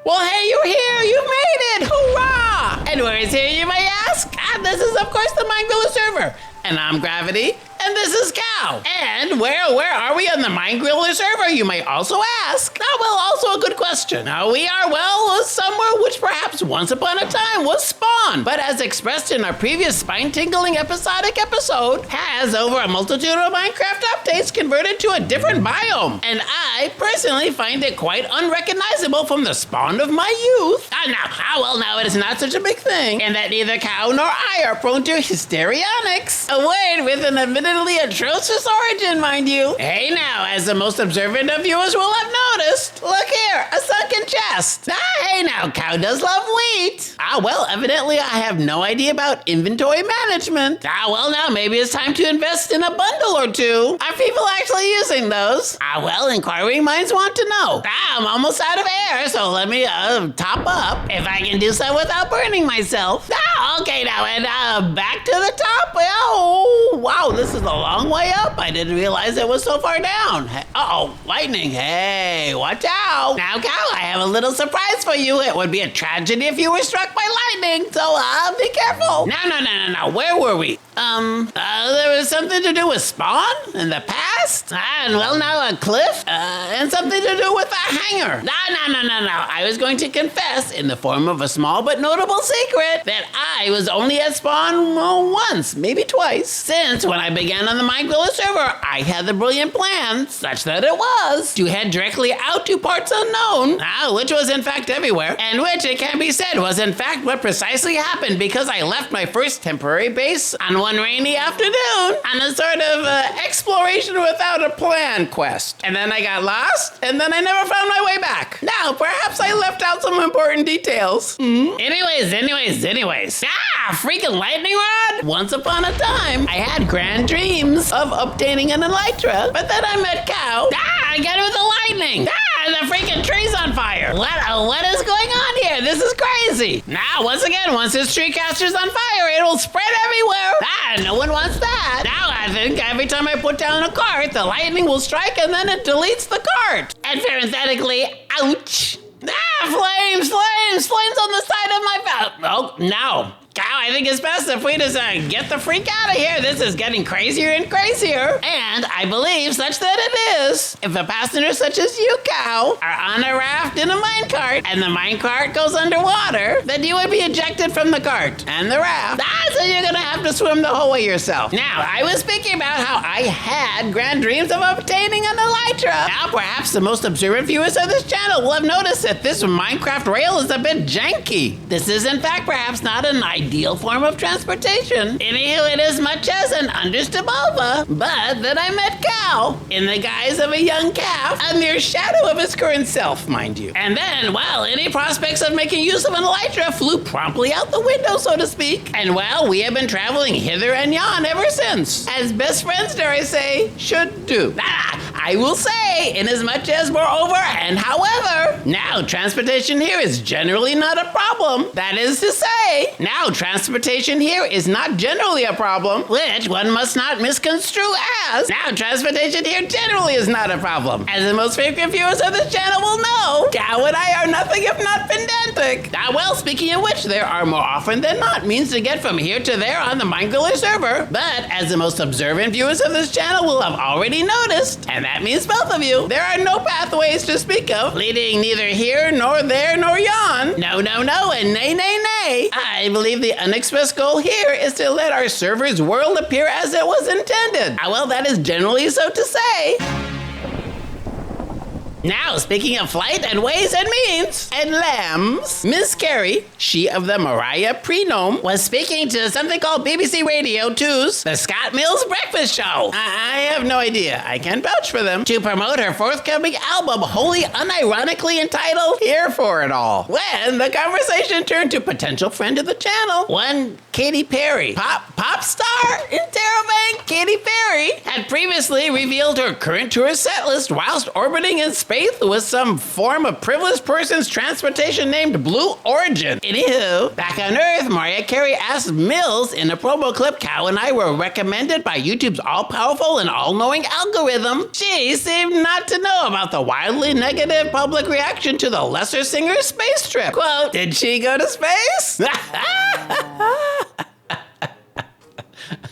Well, hey, you're here! You made it! Hurrah! And where is here, you may ask? This is, of course, the MindGriller Server. And I'm Gravity, and this is Cow. And where are we on the MindGriller Server, you may also ask? Well, also a good question. We are, somewhere which perhaps once upon a time was Spawn, but as expressed in our previous spine-tingling episodic episode, has over a multitude of Minecraft updates converted to a different biome. And I personally find it quite unrecognizable from the Spawn of my youth. Now it is not such a big thing, and that neither Cow nor I are prone to histrionics. A word with an admittedly atrocious origin, mind you. Hey now, as the most observant of viewers will have noticed, look here, a sunken chest. Hey now, Cow does love wheat. Evidently I have no idea about inventory management. Now maybe it's time to invest in a bundle or two. Are people actually using those? Inquiring minds want to know. I'm almost out of air, so let me top up, if I can do so without burning myself. Okay now, and back to the top. Wow, this is a long way up. I didn't realize it was so far down. Lightning. Hey, watch out. Now, Cow, I have a little surprise for you. It would be a tragedy if you were struck by lightning, so be careful. No. Where were we? There was something to do with Spawn in the past? Now a cliff? And something to do with a hangar. No. I was going to confess, in the form of a small but notable secret, that I was only at Spawn once, maybe twice. Since when I began on the MindGriller Server, I had the brilliant plan, such that it was, to head directly out to parts unknown, which was in fact everywhere, and which, it can be said, was in fact what precisely happened because I left my first temporary base on one rainy afternoon on a sort of exploration without a plan quest. And then I got lost, and then I never found my way back. Now, perhaps I left out some important details. Anyways. Freaking lightning rod! Once upon a time, I had grand dreams of obtaining an elytra, but then I met Cow. I got it with the lightning. The freaking tree's on fire. What is going on here? This is crazy. Now, once again, once this tree caster's on fire, it'll spread everywhere. No one wants that. Now, I think every time I put down a cart, the lightning will strike and then it deletes the cart. And parenthetically, ouch. Flames on the side of my mouth. No. Cow, I think it's best if we just get the freak out of here. This is getting crazier and crazier. And I believe such that it is. If a passenger such as you, Cow, are on a raft in a minecart and the minecart goes underwater, then you would be ejected from the cart and the raft. So you're gonna have to swim the whole way yourself. Now, I was speaking about how I had grand dreams of obtaining an elytra. Now, perhaps the most observant viewers of this channel will have noticed that this Minecraft rail is a bit janky. This is, in fact, perhaps not an ideal form of transportation. Anywho, it is much as an understable, but then I met Cow in the guise of a young calf, a mere shadow of his current self, mind you. And then, any prospects of making use of an elytra flew promptly out the window, so to speak. And we have been traveling hither and yon ever since, as best friends, dare I say, should do. I will say, inasmuch as moreover and however, now transportation here is generally not a problem. That is to say, now transportation here is not generally a problem, which one must not misconstrue as. Now transportation here generally is not a problem. As the most frequent viewers of this channel will know, Cow and I are nothing if not pedantic. Speaking of which, there are more often than not means to get from here to there on the MindGriller Server. But as the most observant viewers of this channel will have already noticed, and that means both of you, there are no pathways to speak of, leading neither here nor there nor yon. No, and nay. I believe the unexpressed goal here is to let our server's world appear as it was intended. That is generally so to say. Now, speaking of flight and ways and means and lambs, Miss Carrie, she of the Mariah prenome, was speaking to something called BBC Radio 2's The Scott Mills Breakfast Show. I have no idea. I can't vouch for them. To promote her forthcoming album, wholly unironically entitled Here for It All. When the conversation turned to potential friend of the channel, one Katy Perry, pop star in Terabang. Katy Perry had previously revealed her current tour set list whilst orbiting in space space with some form of privileged person's transportation named Blue Origin. Anywho, back on Earth, Mariah Carey asked Mills in a promo clip, Cow and I were recommended by YouTube's all-powerful and all-knowing algorithm. She seemed not to know about the wildly negative public reaction to the lesser singer's space trip. Quote, did she go to space?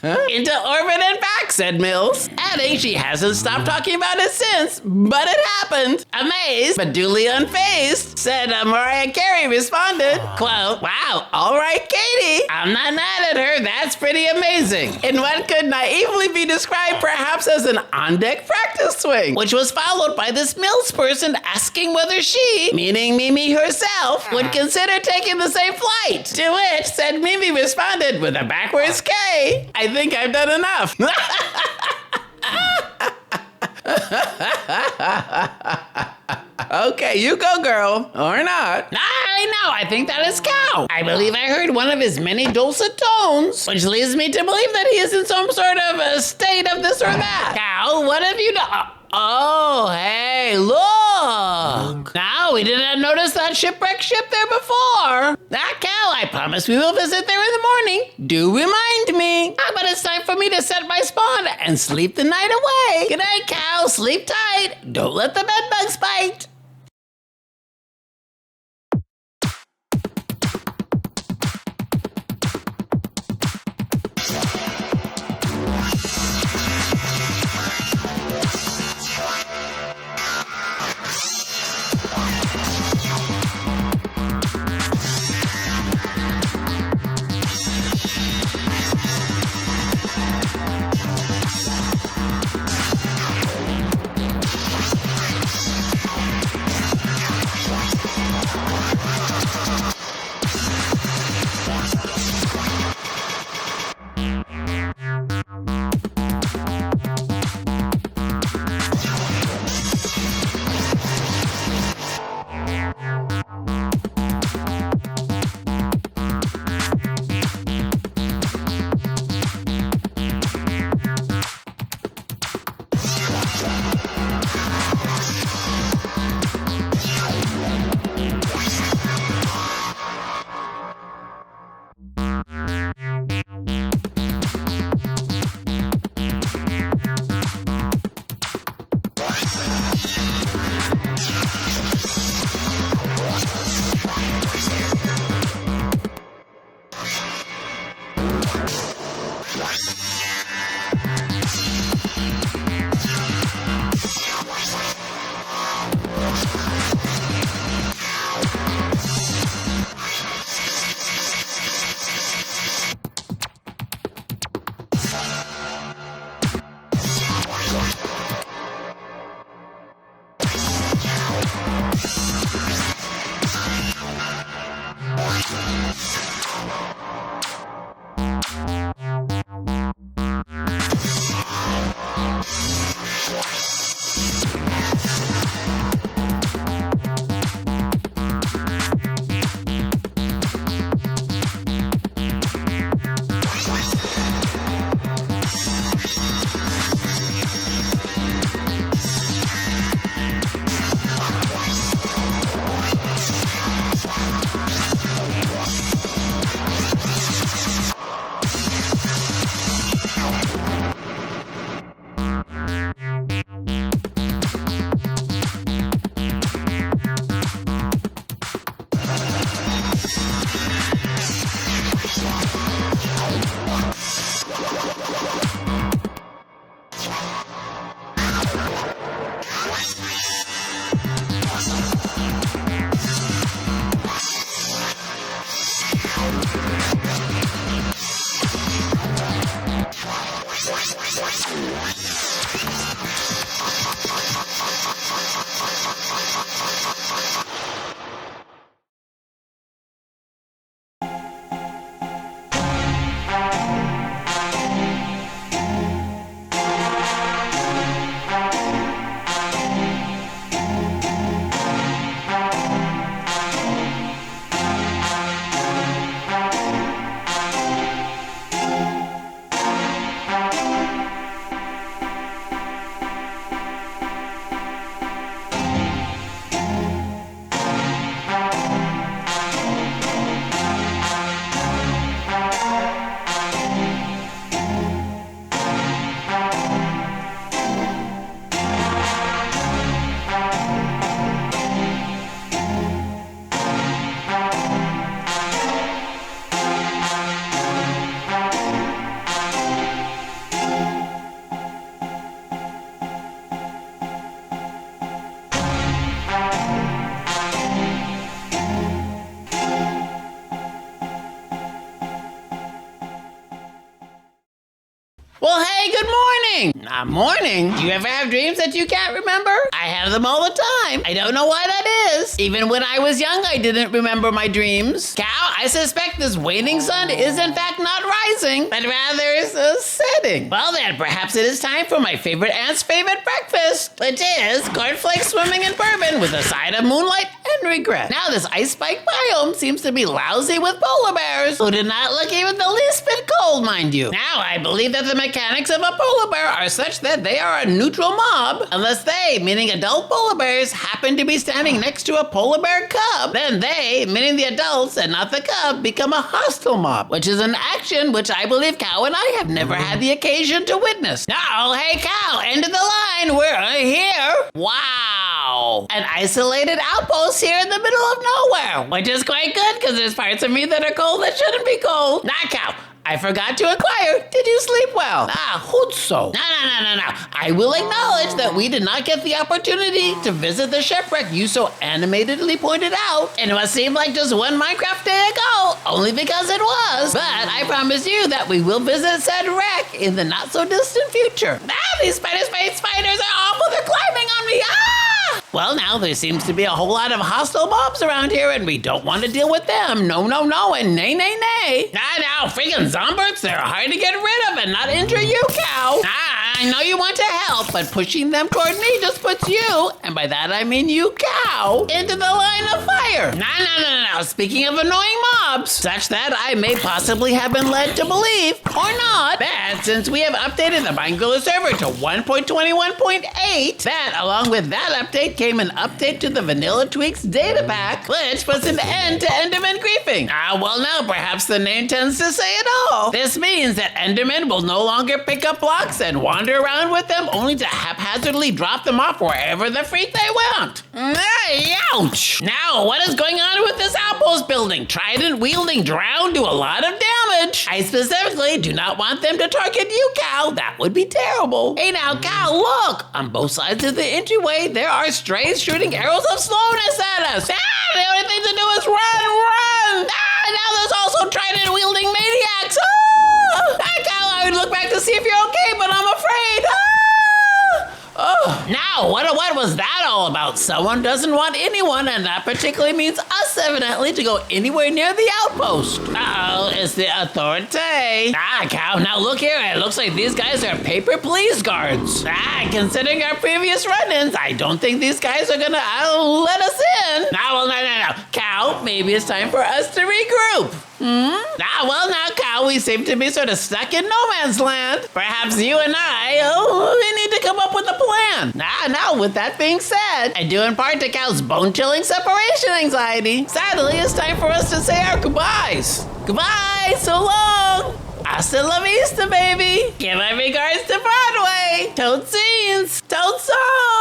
Into orbit and back, said Mills, adding she hasn't stopped talking about it since, but it happened. Amazed, but duly unfazed, said Mariah Carey responded, quote, wow, all right, Katie, I'm not mad at her, that's pretty amazing. In what could naively be described perhaps as an on-deck practice swing, which was followed by this Mills person asking whether she, meaning Mimi herself, would consider taking the same flight. To which, said Mimi responded with a backwards K, I think I've done enough. Okay, you go, girl. Or not. I know, I think that is Cow. I believe I heard one of his many dulcet tones, which leads me to believe that he is in some sort of a state of this or that. Cow, what have you done? Oh, hey, look. Now, we did not notice that shipwreck ship there before. That Cow, I promise we will visit there in the morning. Do remind me. But it's time for me to set my spawn and sleep the night away. Good night, Cow. Sleep tight. Don't let the bed bugs bite. Well, hey, good morning. Morning? Do you ever have dreams that you can't remember? I have them all the time. I don't know why that is. Even when I was young, I didn't remember my dreams. Cow, I suspect this waning sun is in fact not rising, but rather is setting. Well then, perhaps it is time for my favorite aunt's favorite breakfast, which is cornflakes swimming in bourbon with a side of moonlight and regret. Now, this ice spike biome seems to be lousy with polar bears, who did not look even the least bit cold, mind you. Now, I believe that the mechanics of a polar bear are such that they are a neutral mob, unless they, meaning adult polar bears, happen to be standing next to a polar bear cub. Then they, meaning the adults and not the cub, become a hostile mob, which is an action which I believe Cow and I have never had the occasion to witness. Now, hey Cow, end of the line, we're here. Wow. An isolated outpost here in the middle of nowhere, which is quite good because there's parts of me that are cold that shouldn't be cold. Nah, Cow, I forgot to inquire, did you sleep well? Hoot so. No. I will acknowledge that we did not get the opportunity to visit the shipwreck you so animatedly pointed out. And it must seem like just one Minecraft day ago, only because it was. But I promise you that we will visit said wreck in the not so distant future. These spiders are awful, they're climbing on me. Well, now there seems to be a whole lot of hostile mobs around here, and we don't want to deal with them. No, and nay. Now, freaking zombies, they're hard to get rid of and not injure you, Cow. I know you want to help, but pushing them toward me just puts you, and by that I mean you, Cow, into the line of fire. No. Speaking of annoying mobs, such that I may possibly have been led to believe, or not, that since we have updated the MindGriller server to 1.21.8, that along with that update came an update to the Vanilla Tweaks data pack, which puts an end to Enderman griefing. Well now, perhaps the name tends to say it all. This means that Endermen will no longer pick up blocks and wander around with them only to haphazardly drop them off wherever the freak they want. Ouch! Now, what is going on with this outpost building? Trident-wielding drown do a lot of damage. I specifically do not want them to target you, Cow. That would be terrible. Hey now, Cow, look! On both sides of the entryway, there are strays shooting arrows of slowness at us. The only thing to do is run! Now there's also trident-wielding maniacs. Cow, I would look back to see if you're okay, but I'm afraid. Now, what was that all about? Someone doesn't want anyone, and that particularly means us, evidently, to go anywhere near the outpost. It's the authority. Cow, now look here. It looks like these guys are paper please guards. Considering our previous run-ins, I don't think these guys are gonna let us in. No. Cow, maybe it's time for us to regroup. Now, Cow, we seem to be sort of stuck in no man's land. Perhaps you and we need to come up with a plan. Now, with that being said, and due in part to Cow's bone-chilling separation anxiety, sadly, it's time for us to say our goodbyes. Goodbye, so long. Hasta la vista, baby. Give my regards to Broadway. Toad scenes. Toad songs.